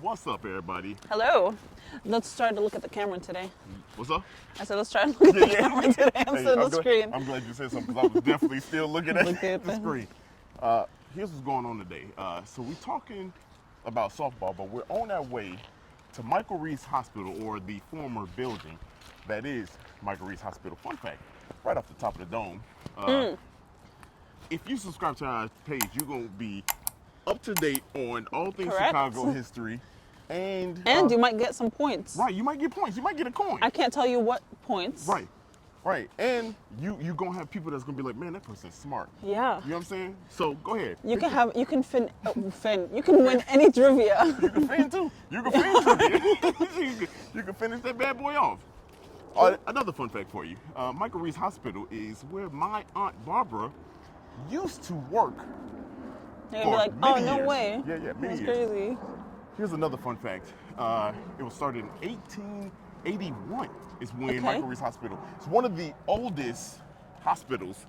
What's up, everybody? Hello. Let's try to look at the camera today. What's up? I said, let's try to look at the camera today instead of the screen. I'm glad you said something because I was definitely still looking at Look at the them. screen. Here's what's going on today. So we're talking about softball, but we're on our way to Michael Reese Hospital, or the former building that is Michael Reese Hospital. Fun fact, right off the top of the dome. If you subscribe to our page, you're going to be up to date on all things Correct. Chicago history. And you might get some points. right, you might get points. You might get a coin. I can't tell you what points. Right. And you going to have people that's going to be like, man, that person's smart. Yeah. You know what I'm saying? So go ahead. You can win any trivia. You can fin too. You can fin you can finish that bad boy off. Another fun fact for you. Michael Reese Hospital is where my Aunt Barbara used to work. You're gonna be like, oh, many no years. way. Yeah, many That's years. crazy. Here's another fun fact. It was started in 1881 is when Okay. Michael Reese Hospital. It's one of the oldest hospitals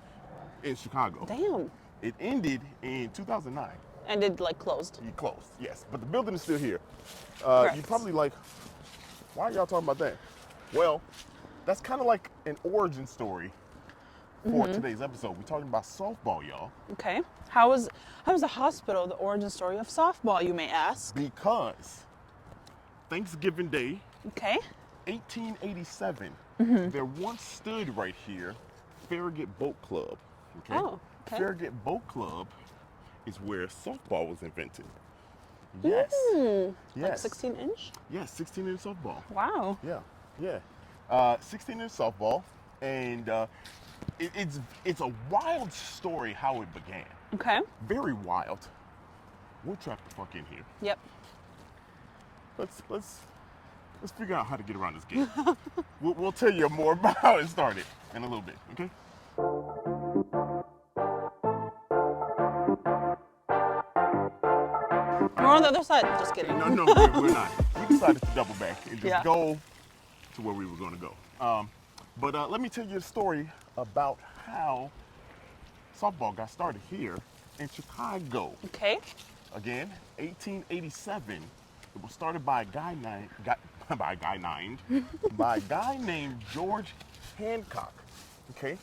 in Chicago. Damn. It ended in 2009. And it closed. It closed, yes. But the building is still here. Correct. You're probably like, why are y'all talking about that? Well, that's kind of like an origin story for today's episode. We're talking about softball, y'all. Okay. How was the hospital the origin story of softball, you may ask? Because Thanksgiving Day, Okay. 1887, there once stood right here Farragut Boat Club. Okay? Oh, okay. Farragut Boat Club is where softball was invented. Yes. Like Yes. 16 inch? Yes, 16-inch softball. Wow. Yeah. 16-inch softball, and it's a wild story how it began. Okay. Very wild. We'll trap the fuck in here. Yep. Let's figure out how to get around this gate. we'll tell you more about how it started in a little bit, okay? We're on the other side. Just kidding. No, we're not. We decided to double back and just Yeah. go to where we were going to go. But let me tell you a story about how softball got started here in Chicago. Okay. Again, 1887. It was started by a guy named George Hancock. Okay,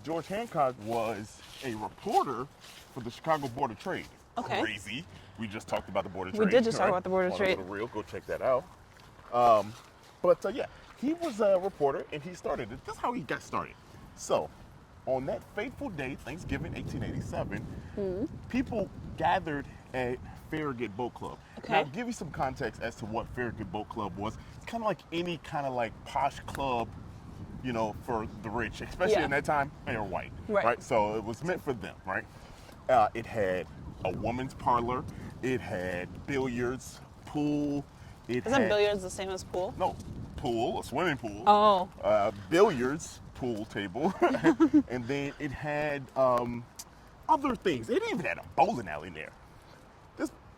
George Hancock was a reporter for the Chicago Board of Trade. Okay. Crazy. We just talked about the Board of We Trade. did just talk about the Board of On Trade. A little reel, go check that out. But yeah, he was a reporter and he started it. That's how he got started. So, on that fateful day, Thanksgiving 1887, people gathered at Farragut Boat Club. Okay. Now, give you some context as to what Farragut Boat Club was. It's kind of like any kind of like posh club, you know, for the rich, especially Yeah. in that time. They were white, Right. So it was meant for them, right? It had a woman's parlor. It had billiards, pool. Isn't billiards the same as pool? No, pool, a swimming pool. Oh. Billiards, pool table, and then it had other things. It even had a bowling alley in there.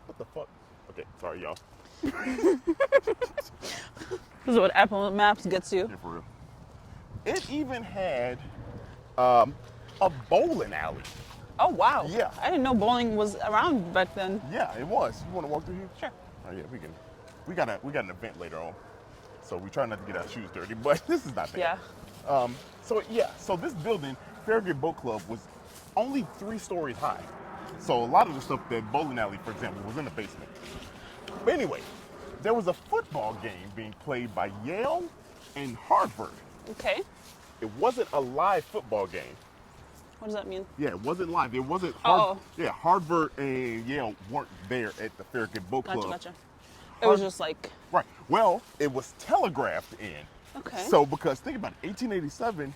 What the fuck? Okay, sorry, y'all. This is what Apple Maps gets you. Yeah, for real. It even had a bowling alley. Oh, wow. Yeah. I didn't know bowling was around back then. Yeah, it was. You want to walk through here? Sure. Oh yeah, we can. We got an event later on, so we try not to get our shoes dirty. But this is not bad. Yeah. So this building, Farragut Boat Club, was only 3 stories high. So a lot of the stuff, that bowling alley, for example, was in the basement. But anyway, there was a football game being played by Yale and Harvard. Okay. It wasn't a live football game. What does that mean? Yeah, it wasn't live. It wasn't. Oh. Yeah, Harvard and Yale weren't there at the Farragut Boat Club. Gotcha. It was just like. Right. Well, it was telegraphed in. Okay. So, because think about it, 1887,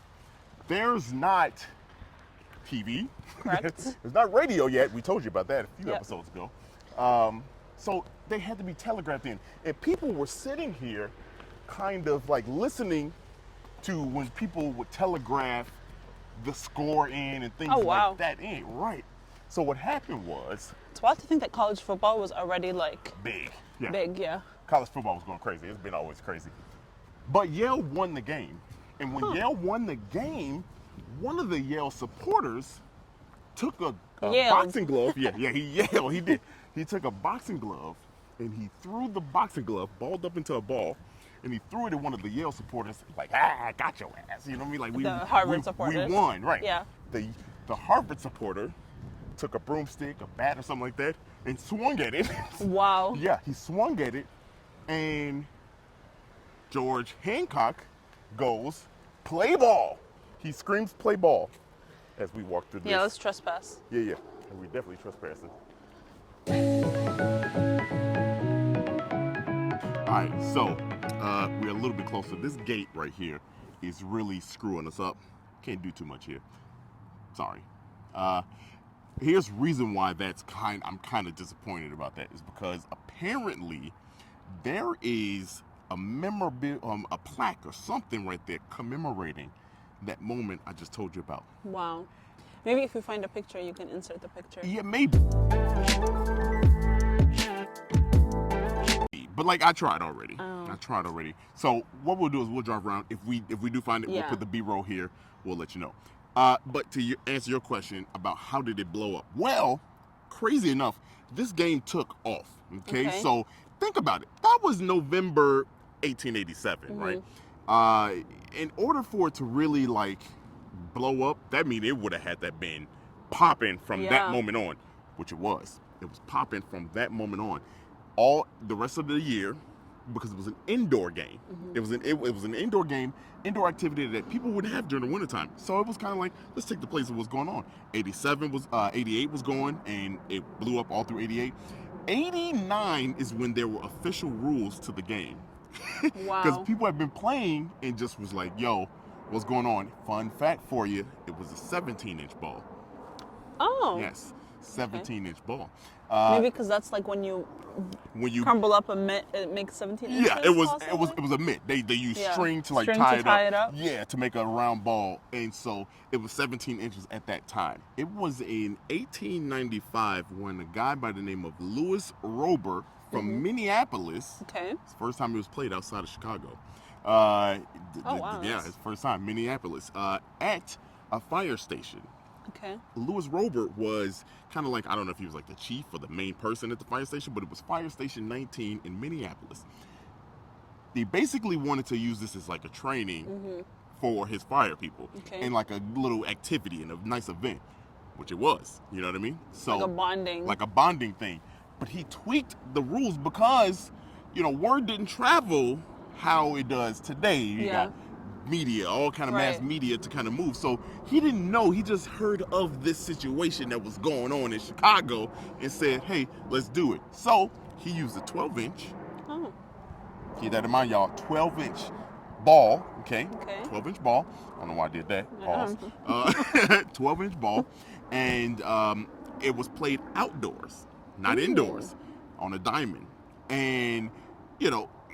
there's not TV. Correct. There's not radio yet. We told you about that a few Yep. episodes ago. So they had to be telegraphed in. And people were sitting here kind of like listening to when people would telegraph the score in and things Oh, wow. like that in. Right. So what happened was It's wild to think that college football was already big. Yeah. big, yeah. College football was going crazy. It's been always crazy. But Yale won the game. And when Yale won the game, one of the Yale supporters took a Yelled. boxing glove. Yeah, he yelled. He did. He took a boxing glove and he threw the boxing glove, balled up into a ball, and he threw it at one of the Yale supporters, like, I got your ass. You know what I mean? Like The Harvard we supporters. won, right? Yeah. The Harvard supporter took a broomstick, a bat, or something like that, and swung at it. Wow. Yeah, he swung at it, and George Hancock goes, play ball. He screams, play ball, as we walk through this. Yeah, let's trespass. Yeah. And we definitely trespassing. All right, so we're a little bit closer. This gate right here is really screwing us up. Can't do too much here. Sorry. Here's reason why I'm kind of disappointed about that is because apparently there is a plaque or something right there commemorating that moment I just told you about. Wow. Maybe if you find a picture, you can insert the picture. Yeah, maybe. But like I tried already. So what we'll do is we'll drive around. If we do find it, we'll put the B-roll here. We'll let you know. But to answer your question about how did it blow up? Well, crazy enough, this game took off. Okay. So think about it. That was November 1887, right? In order for it to really like blow up, that means it would have had that been popping from that moment on, which it was. It was popping from that moment on. All the rest of the year, because it was an indoor game. It was an indoor game, indoor activity that people would have during the wintertime. So it was kind of like, let's take the place of what's going on. 88 was going, and it blew up all through 88. 89 is when there were official rules to the game. Wow. Because people had been playing and just was like, yo, what's going on? Fun fact for you, it was a 17-inch ball. Oh. Yes, 17-inch ball. Maybe because that's like when you crumble up a mitt, it makes 17 inches. Yeah, it was a mitt. They used string to like tie it up. Yeah, to make a round ball, and so it was 17 inches at that time. It was in 1895 when a guy by the name of Louis Rober from Minneapolis. Okay. It's the first time it was played outside of Chicago. Wow. Yeah, it's the first time Minneapolis at a fire station. Okay. Louis Rober was kind of like, I don't know if he was like the chief or the main person at the fire station, but it was Fire Station 19 in Minneapolis. They basically wanted to use this as like a training for his fire people and like a little activity and a nice event, which it was, you know what I mean? So like a bonding thing. But he tweaked the rules because, word didn't travel how it does today. You got media, all kind of mass media to kind of move. So he didn't know. He just heard of this situation that was going on in Chicago and said, hey, let's do it. So he used a 12-inch. Oh. Keep that in mind, y'all. 12-inch ball. Okay. 12-inch ball. I don't know why I did that. Pause. 12-inch ball. And it was played outdoors, not indoors, on a diamond. And,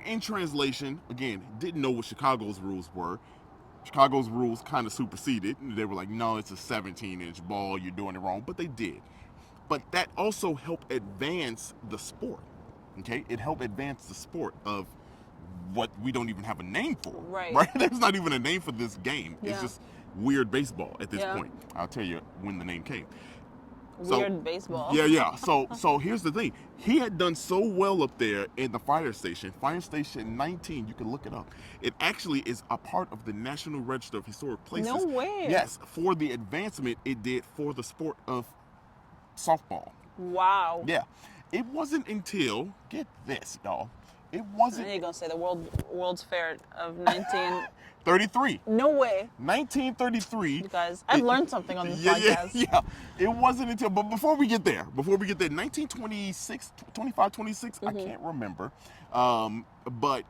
in translation, again, didn't know what Chicago's rules were. Chicago's rules kind of superseded. They were like, no, it's a 17-inch ball. You're doing it wrong. But they did. But that also helped advance the sport. Okay? It helped advance the sport of what we don't even have a name for. Right? There's not even a name for this game. It's just weird baseball at this point. I'll tell you when the name came. Weird baseball. Yeah. So here's the thing. He had done so well up there in the fire station. Fire Station 19, you can look it up. It actually is a part of the National Register of Historic Places. No way. Yes, for the advancement it did for the sport of softball. Wow. Yeah. It wasn't until, get this, y'all. It wasn't. Then you're going to say the World's Fair of 33. No way. 1933. You guys, I've learned something on this podcast. Yeah. It wasn't until, but before we get there, 1926, 25, 26, I can't remember. But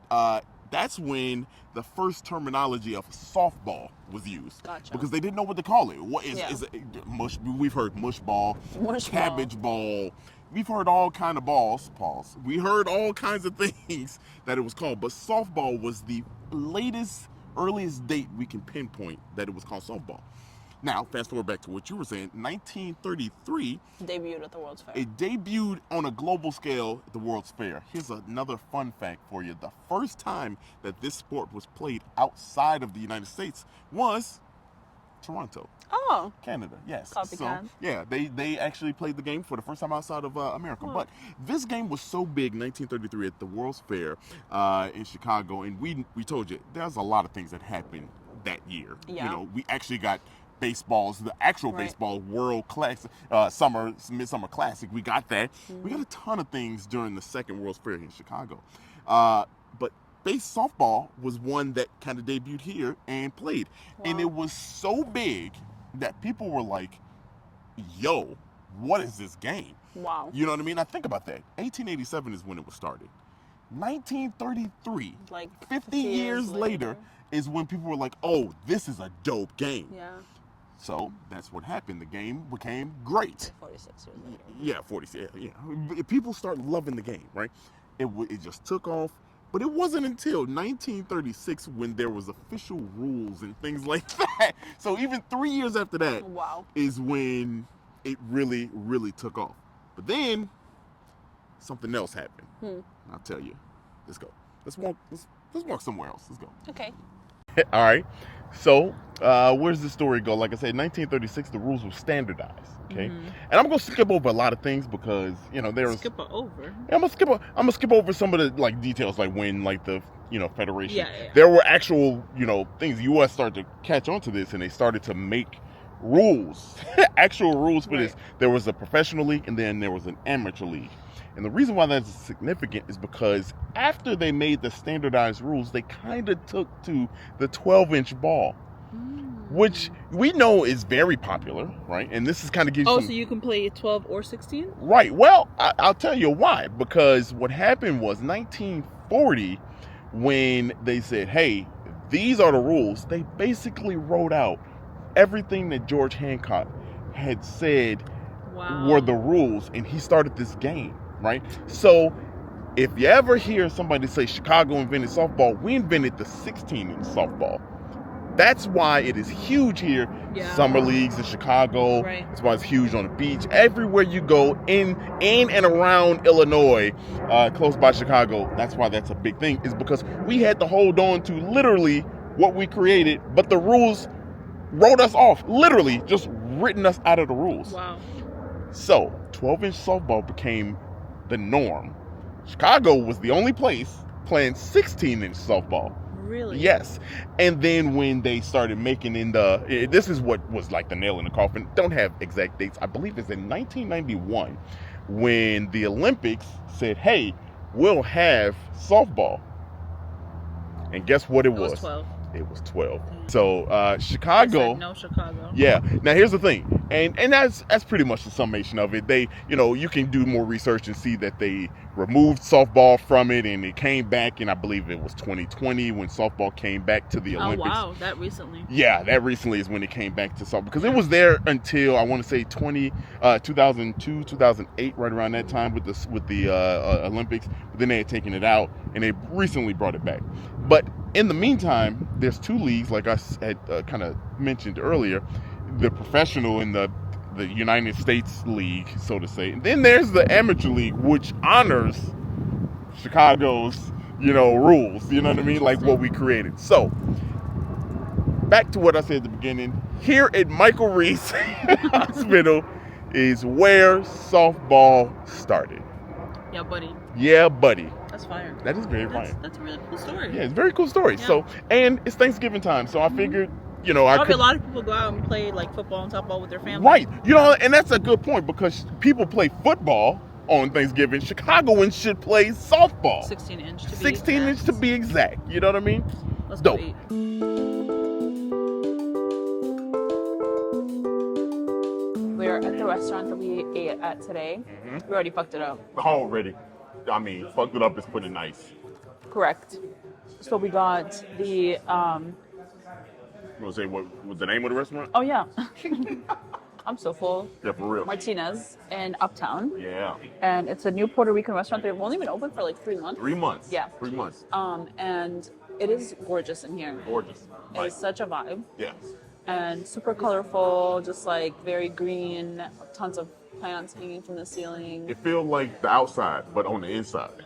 that's when the first terminology of softball was used. Gotcha. Because they didn't know what to call it. What is it? Mush? We've heard mush ball, cabbage ball. We've heard all kind of balls. Pause. We heard all kinds of things that it was called, but softball was the earliest date we can pinpoint that it was called softball. Now, fast forward back to what you were saying. 1933. Debuted at the World's Fair. It debuted on a global scale at the World's Fair. Here's another fun fact for you. The first time that this sport was played outside of the United States was Toronto, Oh, Canada. Yes. Copycat. So yeah, they actually played the game for the first time outside of America. But this game was so big, 1933 at the World's Fair in Chicago, and we told you there's a lot of things that happened that year. Yeah. You know, we actually got baseballs, the actual Right. baseball World Classic, Midsummer Classic. We got that. We got a ton of things during the second World's Fair in Chicago. But base softball was one that kind of debuted here and played. Wow. And it was so big that people were like, yo, what is this game? Wow. You know what I mean? Now think about that. 1887 is when it was started. 1933, Like 50 years later, is when people were like, oh, this is a dope game. Yeah. So that's what happened. The game became great. 46 years later. Yeah, 40. Yeah. People start loving the game, right? It just took off. But it wasn't until 1936 when there was official rules and things like that. So even 3 years after that Wow. is when it really, really took off. But then something else happened. I'll tell you. Let's go. Let's walk somewhere else. Let's go. Okay. All right. So, where's the story go? Like I said, 1936, the rules were standardized. Okay. And I'm gonna skip over a lot of things because there was. Skip over. I'm gonna skip over some of the details, like when the federation. Yeah. There were actual things. The U.S. started to catch on to this, and they started to make rules, actual rules for this. There was a professional league, and then there was an amateur league. And the reason why that's significant is because after they made the standardized rules, they kind of took to the 12-inch ball, which we know is very popular, right? And this is kind of gives you so you can play 12 or 16? Right. Well, I'll tell you why. Because what happened was 1940, when they said, hey, these are the rules, they basically wrote out everything that George Hancock had said were the rules, and he started this game. Right? So if you ever hear somebody say Chicago invented softball, we invented the 16-inch softball. That's why it is huge here. Yeah. Summer leagues in Chicago. Right. That's why it's huge on the beach. Everywhere you go in and around Illinois, close by Chicago, that's why that's a big thing, is because we had to hold on to literally what we created, but the rules wrote us off. Literally just written us out of the rules. Wow. So 12-inch softball became the norm. Chicago was the only place playing 16-inch softball. Really? Yes. And then when they started making this is what was like the nail in the coffin. Don't have exact dates. I believe it's in 1991 when the Olympics said, hey, we'll have softball. And guess what it was? 12. It was 12. So Chicago. No, Chicago. Yeah. Now here's the thing, and that's pretty much the summation of it. They, you can do more research and see that they removed softball from it, and it came back. And I believe it was 2020 when softball came back to the Olympics. Oh wow, that recently. Yeah, that recently is when it came back to softball, because it was there until I want to say 2002, 2008, right around that time with the Olympics. But then they had taken it out, and they recently brought it back. But in the meantime, there's two leagues, like I had kind of mentioned earlier, the professional and the United States League, so to say. And then there's the amateur league, which honors Chicago's, rules, you know what I mean? Like what we created. So, back to what I said at the beginning, here at Michael Reese Hospital is where softball started. Yeah, buddy. Yeah, buddy. That's fire. That is very fire. That's a really cool story. Yeah, it's a very cool story. Yeah. So, and it's Thanksgiving time, so I figured, Probably a lot of people go out and play like football and softball with their family. Right. And that's a good point, because people play football on Thanksgiving. Chicagoans should play softball. 16-inch to be 16 inch to be exact. You know what I mean? Let's Dope. go eat. We're at the restaurant that we ate at today. We already fucked it up. Already. I mean, fucked it up is putting it nice. Correct. So we got the You want to say what was the name of the restaurant? oh yeah. I'm so full. Yeah, for real. Martinez in Uptown. Yeah. And it's a new Puerto Rican restaurant. They've only been open for like 3 months. 3 months. Yeah. 3 months. And it is gorgeous in here. Gorgeous. It is such a vibe. Yeah. And super colorful, just like very green, tons of plants hanging from the ceiling. It feels like the outside, but on the inside.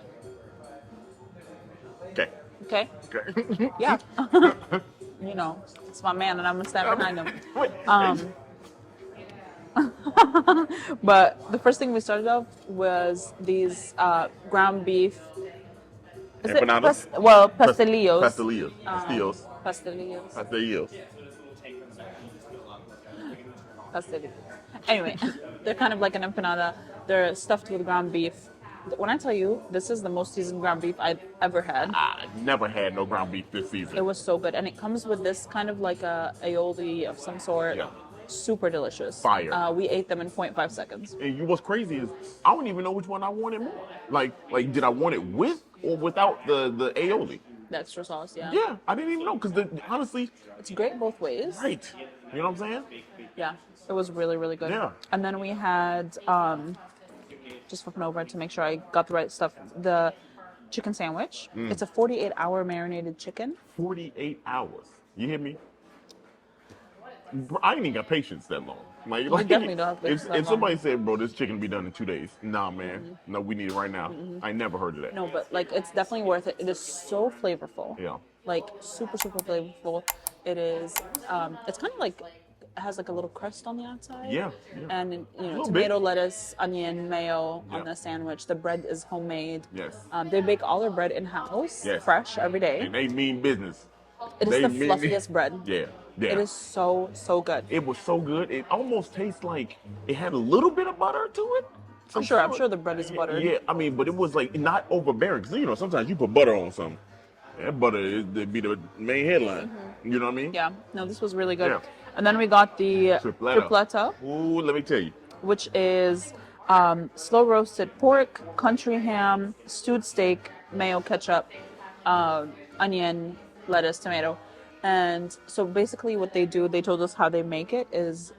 Okay. Okay? Okay. Yeah. you know, it's my man, and I'm gonna stand behind him. Wait, But the first thing we started off was these ground beef. Is it empanadas? pastelillos? Pastelillos. Pastillos. Pastelillos. Pastelillos. Pastelillos. Anyway, they're kind of like an empanada. They're stuffed with ground beef. When I tell you, this is the most seasoned ground beef I've ever had. I never had no ground beef this season. It was so good, and it comes with this kind of like a aioli of some sort. Yeah. Super delicious. Fire. We ate them in 0.5 seconds. And what's crazy is I don't even know which one I wanted more. Like did I want it with or without the aioli? The extra sauce, yeah. Yeah, I didn't even know because honestly, It's great both ways. right. You know what I'm saying? Yeah, it was really, really good. Yeah. And then we had, just flipping over to make sure I got the right stuff, the chicken sandwich. It's a 48-hour marinated chicken. 48 hours. You hear me? Bro, I ain't even got patience that long. Like definitely don't have patience if, that if somebody said, bro, this chicken be done in 2 days. Nah, man. No, we need it right now. I never heard of that. No, but like it's definitely worth it. It is so flavorful. Yeah. Like super, super flavorful. It is, it's kind of like, it has like a little crust on the outside. Yeah, yeah. And, you know, Little tomato, bit. lettuce, onion, mayo Yeah. on the sandwich. The bread is homemade. Yes. They bake all their bread in-house, Yes. fresh every day. And they mean business. It is They the mean- fluffiest bread. Yeah. Yeah. It is so, so good. It was so good. It almost tastes like it had a little bit of butter to it. I'm sure the bread is buttered. Yeah, I mean, but it was like not overbearing. Cause you know, sometimes you put butter on something. That butter it'd be the main headline. You know what I mean? Yeah, no, this was really good. Yeah. And then we got the Tripletta. tripletta, Ooh, let me tell you. which is slow roasted pork, country ham, stewed steak, mayo, ketchup, onion, lettuce, tomato. And so basically what they do, they told us how they make it is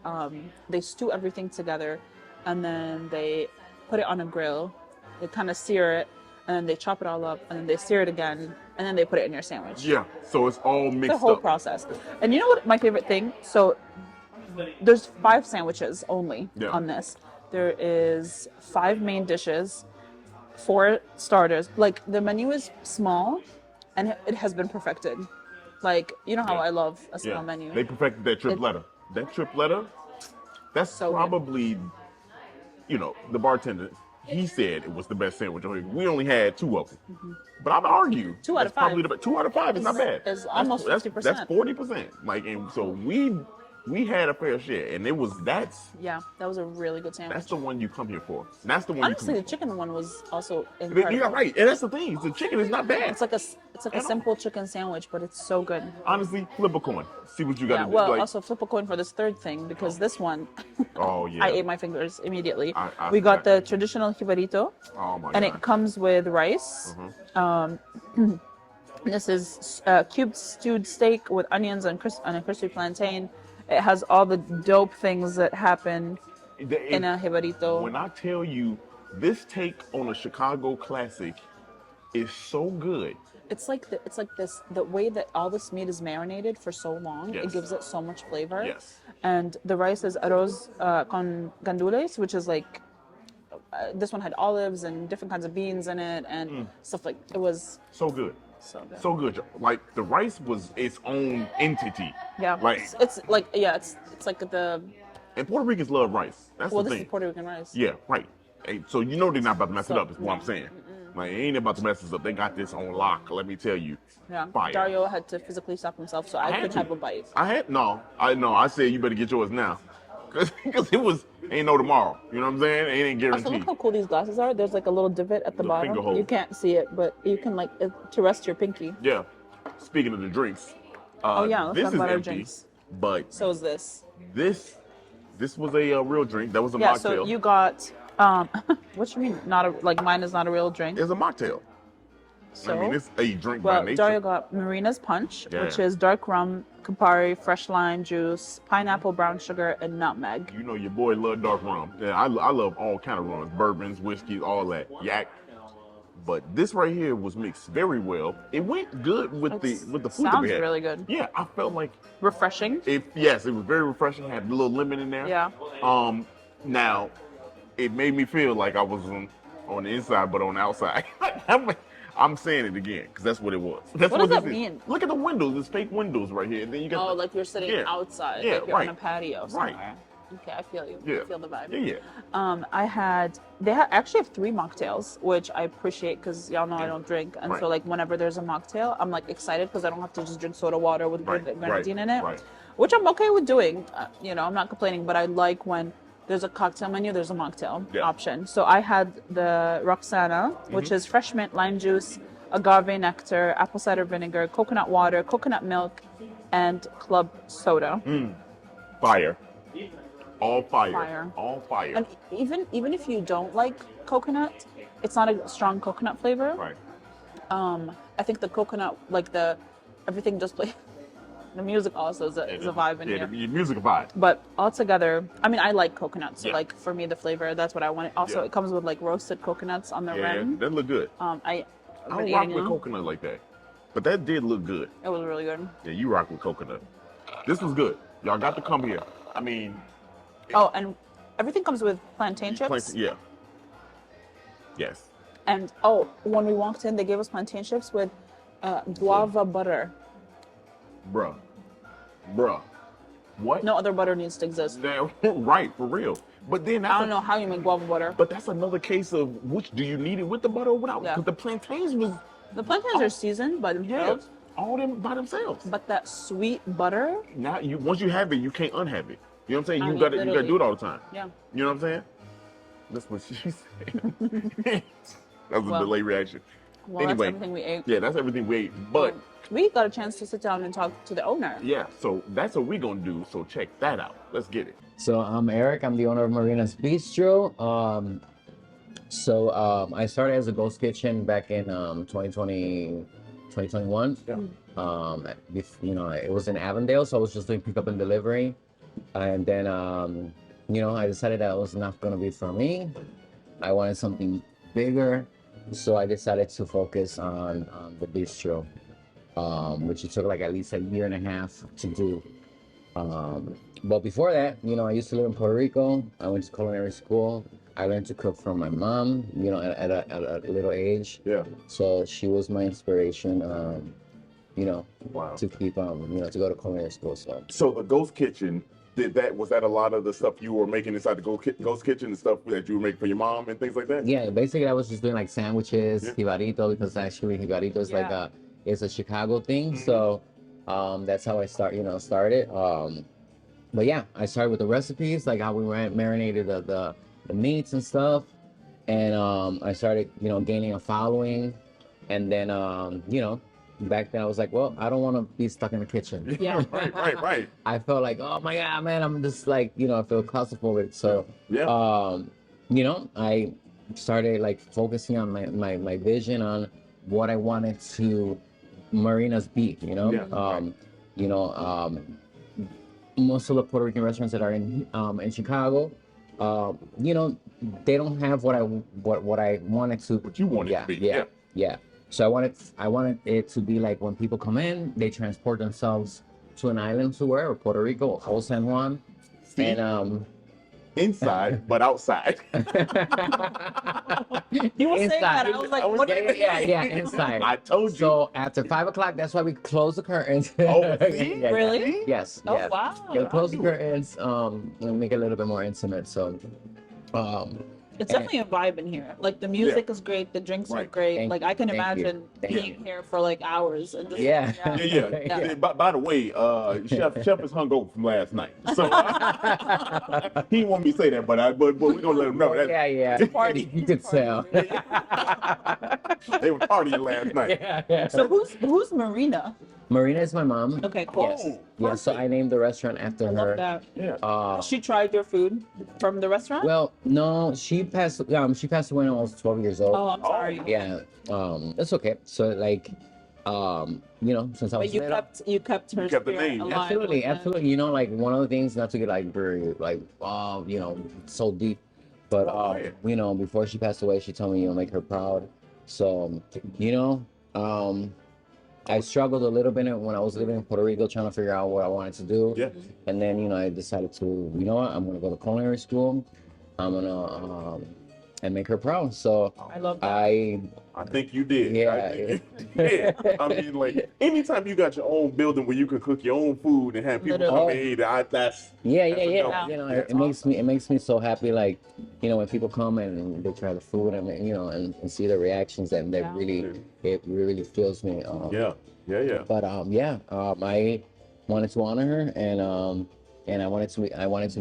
they stew everything together and then they put it on a grill. They kind of sear it and then they chop it all up and then they sear it again and then they put it in your sandwich. Yeah, so it's all mixed The whole up. process. And you know what my favorite thing? So there's 5 sandwiches only Yeah. on this. There is 5 main dishes, 4 starters. Like the menu is small and it has been perfected. Like, you know how Yeah. I love a small Yeah, menu. they perfected that tripletta. That tripletta, that's So good. probably, you know, the bartender. He said it was the best sandwich. We only had 2 of them, but I'd argue 2 out that's of 5. probably 2 out of 5 is not bad. It's almost 50%. That's 40%. Like, and so we had a fair share, and that's Yeah, that was a really good sandwich. the one you come here for. And that's the one Honestly, you the chicken one was also come. incredible. You're right, and that's the thing. The chicken is not bad. It's like a At all. simple chicken sandwich, but it's so good. Honestly, flip a coin. See what you got Yeah. to do. Well, Like, also flip a coin for this third thing because this one, oh yeah. I ate my fingers immediately. I We got forgot. the traditional jibarito, Oh my and god. it comes with rice. This is cubed stewed steak with onions and a crispy plantain. It has all the dope things that happen in a jibarito. When I tell you, this take on a Chicago classic is so good. It's like the way that all this meat is marinated for so long. Yes. It gives it so much flavor. Yes. And the rice is arroz con gandules, which is like this one had olives and different kinds of beans in it and stuff like it was So good. so good. So good. Like the rice was its own entity. Yeah, Like, it's like it's like the and Puerto Ricans love rice. That's well, the this thing. is Puerto Rican rice. Yeah, right. Hey, so you know they're not about to mess it So, up, is what I'm no. saying. Like, it ain't about to mess this up. They got this on lock, let me tell you. Yeah. Fire. Dario had to physically stop himself, so I had could to. have a bite. I said you better get yours now. Because it was, ain't no tomorrow. You know what I'm saying? It ain't Also, guaranteed. look how cool these glasses are. There's like a little divot at the Little finger bottom. hole. You can't see it, but you can like to rest your pinky. Yeah. Speaking of the drinks. Oh, yeah, let's this talk is about our empty, drinks. But So is this. this was a real drink. That was a Yeah. mocktail. So you got what you mean? Not a like mine is not a real drink. It's a mocktail. So I mean, it's a drink by well, nature. Dario got Marina's Punch, Yeah. which is dark rum, Campari, fresh lime juice, pineapple, brown sugar, and nutmeg. You know your boy love dark rum. Yeah, I love all kind of rums, bourbons, whiskeys, all that. Yak. But this right here was mixed very well. It went good with the food that Sounds we had. really good. Yeah, I felt like Refreshing. it was very refreshing. Had a little lemon in there. Yeah. Now it made me feel like I was on the inside, but on the outside. I'm saying it again because that's what it was. That's What does this that is. mean? Look at the windows. There's fake windows right here. And then you got Oh, like you're sitting yeah, outside, yeah, like you're right, on a patio right. somewhere. Okay, I feel you. Yeah, I feel the vibe. yeah, yeah. They actually have 3 mocktails, which I appreciate because y'all know I Yeah. don't drink, and Right. so like whenever there's a mocktail, I'm like excited because I don't have to just drink soda water with Right, grenadine in it, right. which I'm okay with doing. You know, I'm not complaining, but I like when there's a cocktail menu, there's a mocktail Yeah. option. So I had the Roxana, which is fresh mint, lime juice, agave nectar, apple cider vinegar, coconut water, coconut milk, and club soda. Fire. All fire. Fire. All fire. And even if you don't like coconut, it's not a strong coconut flavor. right. I think the coconut, like everything just play. The music also is a vibe in yeah, here. the music vibe. But altogether, I mean, I like coconut, so Yeah. like for me, the flavor, that's what I want. Also, Yeah. it comes with like roasted coconuts on the Yeah, rim. that look good. I I don't rock with coconut like that, but that did look good. It was really good. Yeah, you rock with coconut. This was good. Y'all got to come here. I mean, Oh, and everything comes with plantain chips. yeah. Yes. And oh, when we walked in, they gave us plantain chips with guava butter. Bruh. What? No other butter needs to exist. Right, for real. But then that's I don't know how you make guava butter. But that's another case of which do you need it with the butter or without? Yeah. Because the plantains was The plantains are seasoned by yeah, themselves, all them by themselves. but that sweet butter, Now you once you have it, you can't unhave it. You know what I'm saying? I You mean, gotta literally. do it all the time. yeah. You know what I'm saying? That's what she said. That was a Well, delay reaction. Well, Anyway, that's everything we ate. Yeah, that's everything we ate. But We got a chance to sit down and talk to the owner. yeah, so that's what we're gonna do. So check that out. Let's get it. So I'm Eric. I'm the owner of Marina's Bistro. I started as a ghost kitchen back in 2020, 2021. Yeah. It was in Avondale, so I was just doing pickup and delivery. And then, I decided that was not going to be for me. I wanted something bigger, so I decided to focus on the bistro, which it took like at least a year and a half to do. But before that, I used to live in Puerto Rico. I went to culinary school. I learned to cook from my mom, at a little age. Yeah. So she was my inspiration, Wow. to keep, to go to culinary school. So the ghost kitchen, was that a lot of the stuff you were making inside the ghost kitchen, the stuff that you were making for your mom and things like that? Yeah, basically I was just doing like sandwiches, Yeah. Jibarito, because actually Jibarito is Yeah. it's a Chicago thing. Mhm. So that's how I started. But yeah, I started with the recipes, like how we marinated the meats and stuff. And I started, gaining a following. And then, back then I was like, well, I don't want to be stuck in the kitchen. Yeah. right. I felt like, oh my God, man, I'm just like, I feel claustrophobic. So, Yeah. I started like focusing on my vision on what I wanted to Marina's be, Yeah. Most of the Puerto Rican restaurants that are in Chicago, they don't have what I wanted to. What you wanted yeah, to be. yeah. So I wanted it to be like when people come in, they transport themselves to an island to wherever, Puerto Rico, Old San Juan, See? and Inside, but outside. You were saying that. I was like, what do you mean? yeah, inside. I told you. So after 5 o'clock, that's why we close the curtains. Oh, see? Yeah, Really? Yes. Oh, yes. wow. Yeah, close the I knew it. curtains. And make it a little bit more intimate. So, It's definitely a vibe in here. Like the music is great, the drinks are Right. great. Thank Like I can you. Thank you. imagine Thank being here for like hours and just Yeah. Yeah. Yeah. By the way, Chef is hungover from last night, so he won't me say that, but we're gonna let him know that yeah. Party. You could tell. they were partying last night. yeah. So who's Marina? Marina is my mom. Okay, cool. Yes. Oh, Yeah. So I named the restaurant after I her. love that. Yeah. She tried your food from the restaurant? Well, no, she passed away when I was 12 years old. Oh, I'm sorry. Yeah. That's okay. So like, since I was But you little, kept her kept the spirit name. alive. absolutely, with it. absolutely. Like one of the things, not to get like very like so deep, but Oh, yeah. before she passed away, she told me make her proud. So I struggled a little bit when I was living in Puerto Rico, trying to figure out what I wanted to do. Yeah. And then I decided to, I'm gonna go to culinary school. I'm gonna and make her proud. So I love that. I think you did. Yeah. I think you did. I mean, like, anytime you got your own building where you can cook your own food and have people come and eat, that's yeah, that's a yeah. no. You know, That's it makes me so happy. Like, you know, when people come and they try the food and you know and see the reactions, and they it really fills me. Yeah, yeah, yeah. But I wanted to honor her, and I wanted to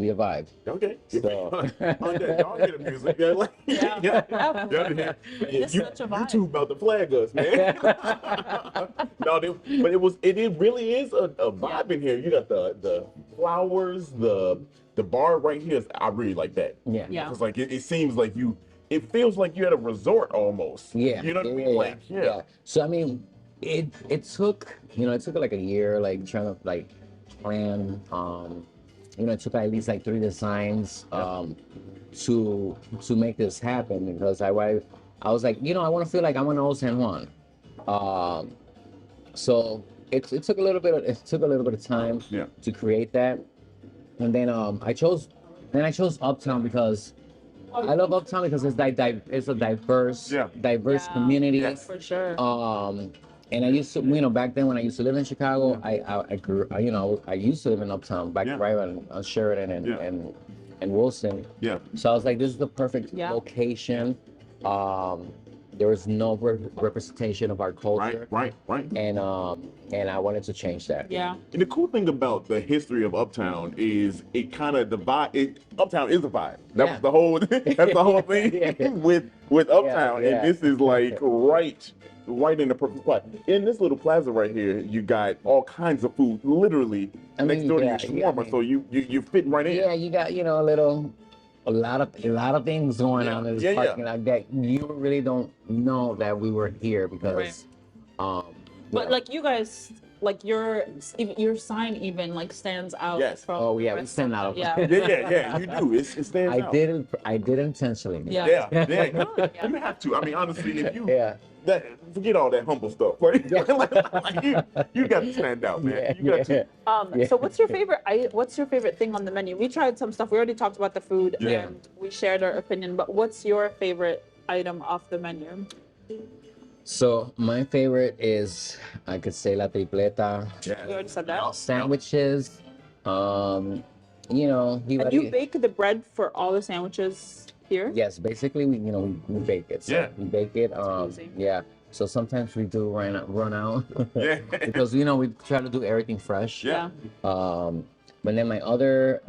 be a vibe. Okay. So Y'all hear the music? Yeah, like, yeah. It's such a vibe. YouTube about to flag us, man. No, but it really is a vibe in here. You got the flowers, the bar right here. I really like that. Yeah. Because like it seems like it feels like you're at a resort almost. Yeah. You know what I mean? Like, yeah. So I mean, it took like a year, like trying to like plan. You know, it took at least like 3 designs to make this happen, because I was like, you know, I want to feel like I'm an old San Juan. So it took a little bit of time to create that, and then I chose Uptown because I love Uptown because it's it's a diverse community. Yes. For sure. And I used to, you know, back then when I used to live in Chicago, I used to live in Uptown, right on Sheridan and Wilson. Yeah. So I was like, this is the perfect location. There was no representation of our culture. Right. And I wanted to change that. Yeah. And the cool thing about the history of Uptown is it kind of Uptown is a vibe. That was the whole that's the whole thing with Uptown. Yeah. And this is like right in the perfect spot. In this little plaza right here, you got all kinds of food literally next door to your shawarma. So you fit right in. Yeah, you got, you know, a lot of things going on in this parking lot that you really don't know that we were here because but like you guys, like your sign even like stands out. Yes. From we stand out. Yeah. Yeah, you do. It stands out. I did intentionally. Yeah. Good. You have to. I mean, honestly, if you forget all that humble stuff. Like, you got to stand out, man. You got to. So what's your favorite thing on the menu? We tried some stuff. We already talked about the food and we shared our opinion, but what's your favorite item off the menu? So my favorite is, I could say, la tripleta. You already said that. Sandwiches. You know, And you bake the bread for all the sandwiches here? Yes, basically we bake it. So we bake it. Yeah. So sometimes we do run out. Because we try to do everything fresh. Yeah. But then my other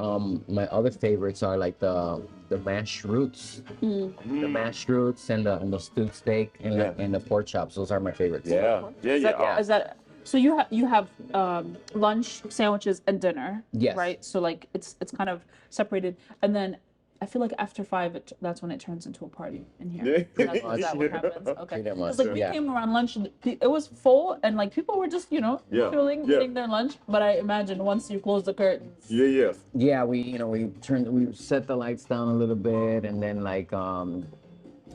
favorites are like the mashed roots, the mashed roots and the stewed steak and the pork chops. Those are my favorites. Is that so? You have lunch, sandwiches, and dinner. Yes. Right. So like it's kind of separated, and then I feel like after 5, that's when it turns into a party in here. Is that what happens? Okay. Because like we came around lunch, it was full, and like people were just chilling, eating their lunch. But I imagine once you close the curtains. Yeah, we set the lights down a little bit, and then like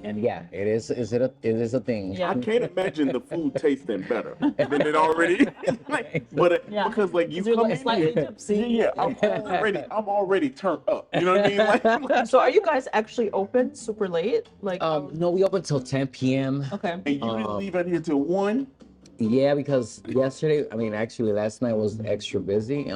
and it is a thing. Yeah. I can't imagine the food tasting better than it already. Because like you come in slightly here, tipsy. I'm already turned up. You know what I mean? Like, So are you guys actually open super late? Like no, we open till 10 p.m. Okay. and you didn't leave out here till 1. Yeah, because actually last night was extra busy.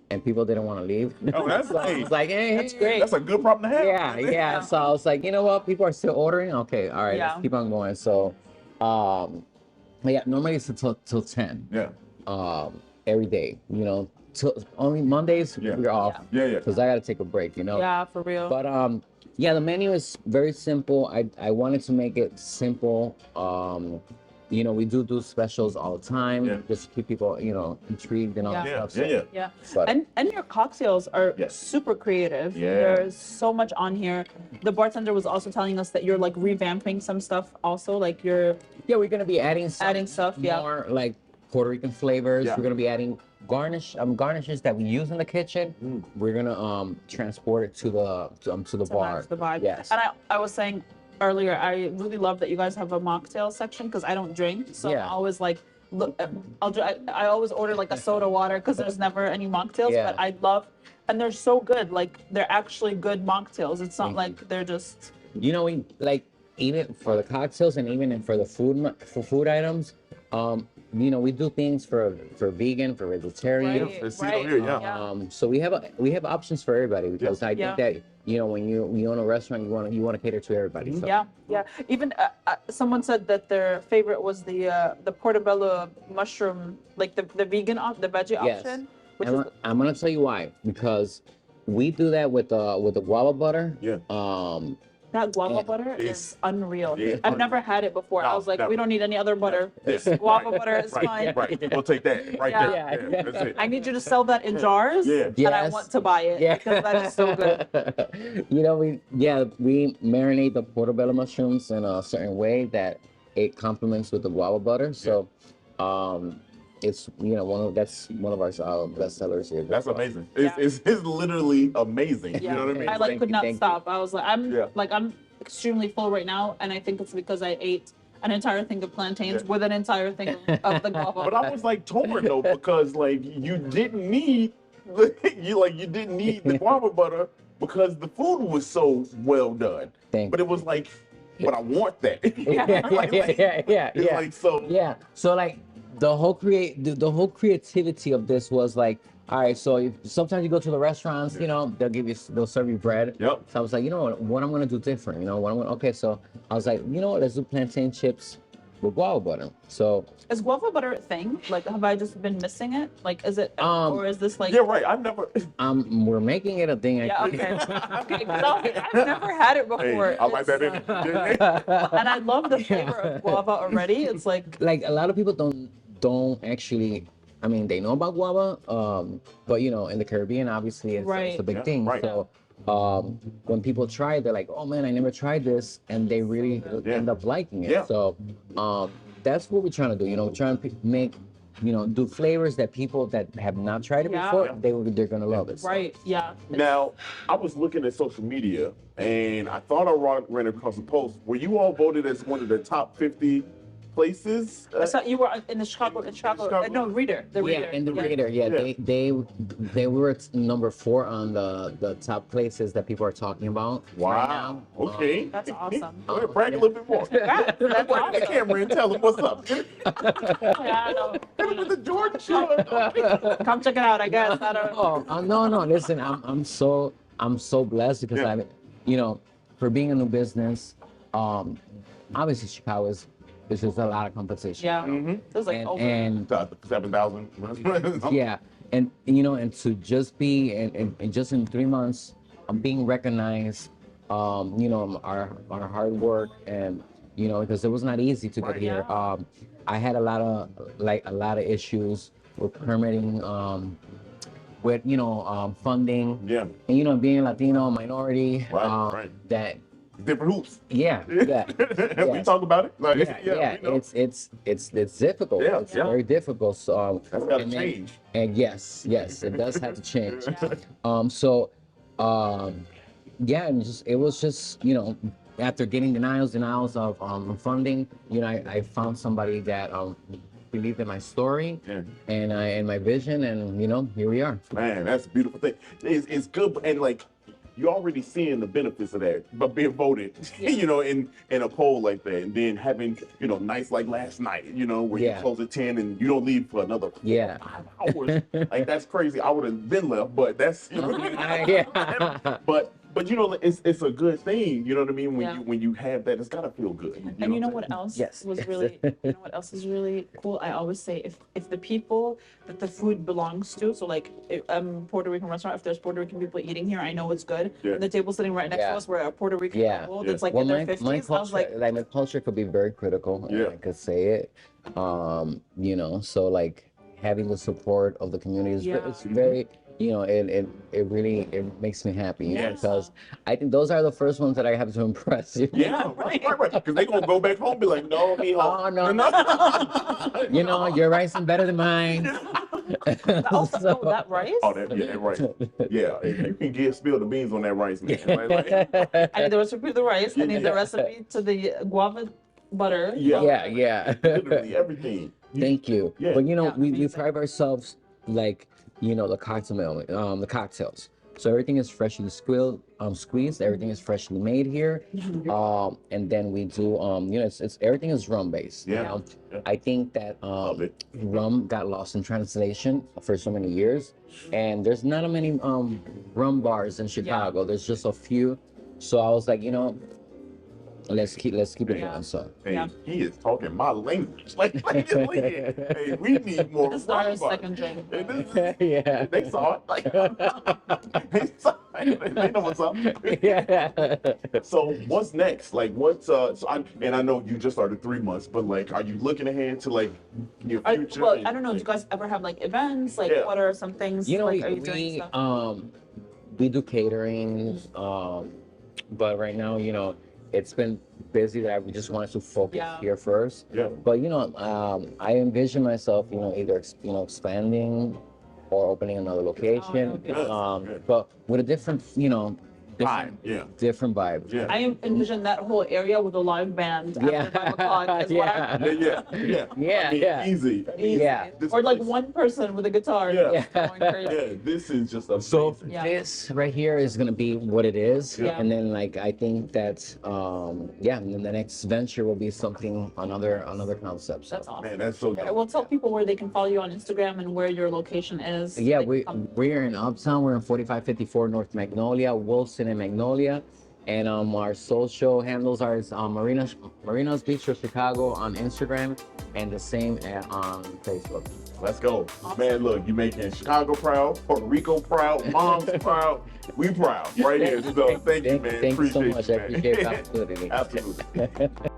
And people didn't want to leave. Oh, that's so I was like, hey, that's great. That's a good problem to have. Yeah. So I was like, you know what? People are still ordering. Okay, all right, let's keep on going. So, normally it's till 10. Yeah. Every day, only Mondays we're off. Yeah. Because I got to take a break, Yeah, for real. But the menu is very simple. I wanted to make it simple. We do specials all the time just to keep people, intrigued and all that stuff. Yeah. But, And your cocktails are super creative. Yeah. There's so much on here. The bartender was also telling us that you're like revamping some stuff also. Like you're we're gonna be adding stuff, more like Puerto Rican flavors. Yeah. We're gonna be adding garnishes that we use in the kitchen. We're gonna transport it to the bar. match the vibe. Yes. And I was saying earlier, I really love that you guys have a mocktail section because I don't drink, so I'm always like, look, I always order like a soda water because there's never any mocktails. Yeah. But I love, and they're so good. Like they're actually good mocktails. It's not like they're just You know, we like even for the cocktails and even for the for food items. You know, we do things for vegan, for vegetarian. Right, Let's see it right. on here, yeah. Yeah. So we have options for everybody because I Yeah. think that you know when you own a restaurant, you want to cater to everybody. So. Yeah, yeah. Even someone said that their favorite was the portobello mushroom, like the vegan the veggie Yes. option, which And is I'm gonna tell you why. Because we do that with the guava butter. Yeah. that guava Yeah. butter It's- is unreal. yeah. I've never had it before. I No, was like, never. we don't need any other butter. Yes. Guava Right, butter is right, fine. Right. We'll take that right Yeah. there. Yeah. That's it. I need you to sell that in jars, Yeah. and I Yes. want to buy it because that is so good. You know, we marinate the portobello mushrooms in a certain way that it complements with the guava butter. So, it's you know that's one of our best sellers here. That's amazing. Yeah. It's literally amazing. Yeah, You know what I mean? I like could not Thank you. stop. I was like, Yeah. I'm extremely full right now, and I think it's because I ate an entire thing of plantains Yeah. with an entire thing of the guava. But I was like torn though because like you didn't need you didn't need the guava butter because the food was so well done. Thank But it was like, but I want that. yeah. It's like so. Yeah. So like the whole creativity of this was like, all right. So sometimes you go to the restaurants, you know, they'll serve you bread. Yep. So I was like, you know what I'm gonna do different. You know what I'm gonna. Okay. So I was like, you know what? Let's do plantain chips with guava butter. So Is guava butter a thing? Like, have I just been missing it? Like, is it, or is this like? Yeah, right. I've never. we're making it a thing. Yeah, okay. Okay, 'cause I was like, I've never had it Hey, before. I like that. And I love the flavor of guava already. It's like, Like a lot of people don't actually. I mean, they know about guava, but you know, in the Caribbean, obviously, it's a big Yeah, thing. right. So when people try it, they're like, "Oh man, I never tried this," and they really Yeah. end up liking it. Yeah. So that's what we're trying to do. You know, trying to make, you know, do flavors that people that have not tried it Yeah. before, Yeah. they're gonna love it. So, right, yeah. Now, I was looking at social media and I thought I ran across a post where you all voted as one of the top 50 places. I saw you were in the Chicago, no, Reader, the Reader. Yeah, and the Yeah. Raider, Yeah. they were at number 4 on the top places that people are talking about Wow. right now. Okay. That's awesome. Go ahead, brag a little bit more. Congrats, that's Look at the awesome. camera and tell them what's up. Get Yeah, I know. it with the Jordan shirt. Come check it out, I guess. I don't know. No. Listen, I'm so blessed because Yeah. I, you know, for being a new business, obviously Chicago is just a lot of competition. Yeah. There's like And, over. and 7,000. yeah, and you know, and to just be and just in 3 months, being recognized, you know, our hard work and you know, because it was not easy to get Right. here. I had a lot of issues with permitting, with you know, funding. Yeah. And you know, being Latino minority, Right. that Different hoops. yeah. We talk about it. Like, Yeah, we know. it's difficult. Yeah, It's yeah. very difficult. So That's gotta and then- change. And yes, it does have to change. Yeah. So, yeah, and it was just you know, after getting denials of funding, you know, I found somebody that believed in my story Yeah. and my vision, and you know, here we are. Man, that's a beautiful thing. It's good, and like you're already seeing the benefits of that, but being voted, you know, in a poll like that, and then having you know nights like last night, you know, where Yeah. you close at 10 and you don't leave for another 4 Yeah. 5 hours. Like that's crazy. I would have been left, but that's you know. What I mean? Yeah. But you know, it's a good thing. You know what I mean? Yeah. When you have that, it's gotta feel good. And you know what what else Yes. was really, you know what else is really cool? I always say if the people that the food belongs to, so like Puerto Rican restaurant, if there's Puerto Rican people eating here, I know it's good. Yeah. And the table sitting right next Yeah. to us, where a Puerto Rican Yeah. couple Yeah. that's like Well, in their my 50s, I was culture, like, my culture could be very critical. And Yeah. I could say it. You know, so like having the support of the community is Yeah. it's very, you know, it really makes me happy. You know, Yeah. because I think those are the first ones that I have to impress. You know? Yeah, right. Because they gonna go back home and be like, no, me home. Oh, no. You know, your rice is better than mine. oh, So- that rice? Oh, that right. Yeah, if you can spill the beans on that rice, man. Like, I need the recipe of the rice. I need the Yeah. recipe to the guava butter. Yeah. yeah. literally everything. Thank you. Yeah. But you know, Yeah, we amazing. pride ourselves like, you know, the cocktails. So everything is freshly squeezed. Everything is freshly made here. And then we do, it's everything is rum based. Yeah. You know? Yeah. I think that Love it. rum got lost in translation for so many years, and there's not a many rum bars in Chicago. There's just a few. So I was like, let's keep it Yeah. going. So Hey, Yeah. he is talking my language. Like, hey, we need more. This is our rum bars. second drink. And this is, yeah. they saw it. Like, they saw it. They know what's up. yeah. So what's next? Like, what's I know you just started 3 months, but like, are you looking ahead to like your future? Well, I don't know. Do you guys ever have like events? Like, Yeah. what are some things? You know, like, are you doing stuff? we do catering, but right now, it's been busy that we just wanted to focus Yeah. here first. Yeah. But I envision myself, either expanding or opening another location. okay. Good. But with a different, Vibe, yeah. different vibe. Yeah. I envision that whole area with a live band Yeah. after 5 o'clock. Is what I'm Yeah. Yeah, I mean, yeah. Easy. Yeah. This or like place- one person with a guitar. Yeah. just going crazy. Yeah, this is just a So Yeah. this right here is gonna be what it is, Yeah. and then like I think that and then the next venture will be something another concept. So. That's awesome. man, that's so Okay, dope. well, tell people where they can follow you on Instagram and where your location is. Yeah, They can come. we're in Uptown. We're in 4554 North Magnolia, Wilson and Magnolia, and our social handles are Marinas Beach for Chicago on Instagram, and the same on Facebook. Let's go. Awesome. Man, look, you making Chicago proud, Puerto Rico proud, mom's proud. We proud right here. So thank you, man. Thank you so Appreciate much. you, I man. appreciate the opportunity. Absolutely.